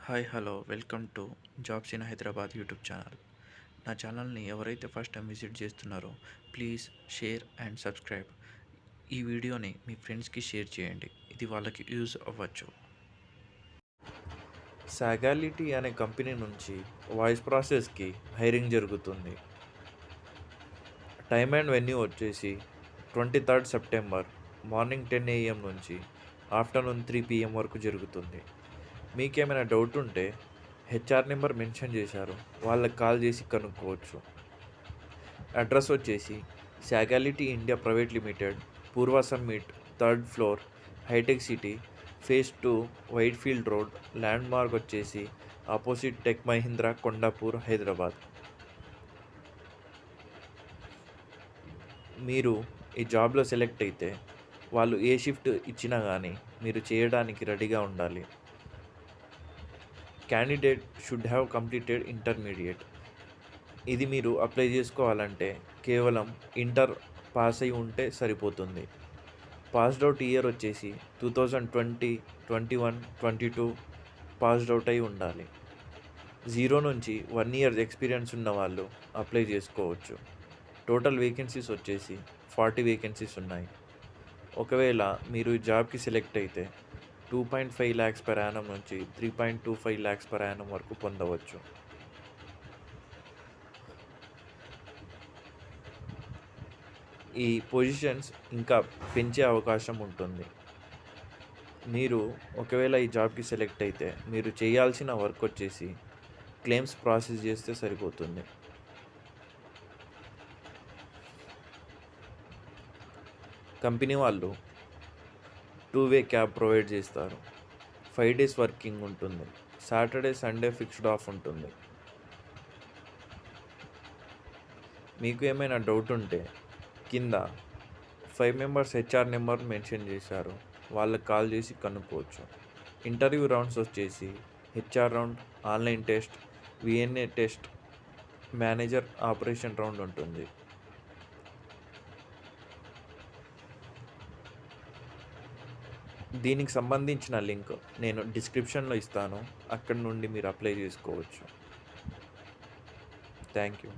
Hi hello welcome to jobs in Hyderabad YouTube channel. నా ఛానల్ని ఎవరైతే ఫస్ట్ టైం విజిట్ చేస్తున్నారో ప్లీజ్ షేర్ అండ్ సబ్స్క్రైబ్. ఈ వీడియోని మీ ఫ్రెండ్స్కి షేర్ చేయండి, ఇది వాళ్ళకి యూజ్ అవ్వచ్చు. సాగాలిటీ అనే కంపెనీ నుంచి వాయిస్ ప్రాసెస్కి హైరింగ్ జరుగుతుంది. టైమ్ అండ్ వెన్యూ వచ్చేసి 23rd సెప్టెంబర్ మార్నింగ్ 10 AM నుంచి ఆఫ్టర్నూన్ 3 PM వరకు జరుగుతుంది. మీకేమైనా డౌట్ ఉంటే హెచ్ఆర్ నెంబర్ మెన్షన్ చేశారు, వాళ్ళకి కాల్ చేసి కనుక్కోవచ్చు. అడ్రస్ వచ్చేసి Sagility India private limited, Purva summit, 3rd floor, Hitec City, phase 2, white field road. Landmark వచ్చేసి ఆపోజిట్ టెక్ మహీంద్రా, కొండాపూర్, హైదరాబాద్. మీరు ఈ జాబ్లో సెలెక్ట్ అయితే వాళ్ళు ఏ షిఫ్ట్ ఇచ్చినా కానీ మీరు చేయడానికి రెడీగా ఉండాలి. Candidate should have completed intermediate. ఇది మీరు అప్లై చేసుకోవాలంటే కేవలం ఇంటర్ పాస్ అయి ఉంటే సరిపోతుంది. పాస్డ్ అవుట్ ఇయర్ వచ్చేసి 2020, 21, 22 పాస్డ్ అవుట్ అయి ఉండాలి. 0 నుంచి 1 year ఎక్స్పీరియన్స్ ఉన్న వాళ్ళు అప్లై చేసుకోవచ్చు. టోటల్ వేకెన్సీస్ వచ్చేసి 40 వేకెన్సీస్ ఉన్నాయి. ఒకవేళ మీరు ఈ జాబ్కి సెలెక్ట్ అయితే 2.5 lakhs per annum నుంచి 3.25 lakhs per annum వరకు పొందవచ్చు. ఈ పొజిషన్స్ ఇంకా పెంచే అవకాశం ఉంటుంది. మీరు ఒకవేళ ఈ జాబ్కి సెలెక్ట్ అయితే మీరు చేయాల్సిన వర్క్ వచ్చేసి క్లెయిమ్స్ ప్రాసెస్ చేస్తే సరిపోతుంది. కంపెనీ వాళ్ళు 2-way క్యాబ్ ప్రొవైడ్ చేస్తారు. 5 days వర్కింగ్ ఉంటుంది. సాటర్డే సండే ఫిక్స్డ్ ఆఫ్ ఉంటుంది. మీకు ఏమైనా డౌట్ ఉంటే కింద 5 members హెచ్ఆర్ నెంబర్ మెన్షన్ చేశారు, వాళ్ళకి కాల్ చేసి కనుక్కోవచ్చు. ఇంటర్వ్యూ రౌండ్స్ వచ్చేసి HR round, online test, VNA test, manager operation round ఉంటుంది. దీనికి సంబంధించిన లింక్ నేను డిస్క్రిప్షన్లో ఇస్తాను, అక్కడి నుండి మీరు అప్లై చేసుకోవచ్చు. Thank you.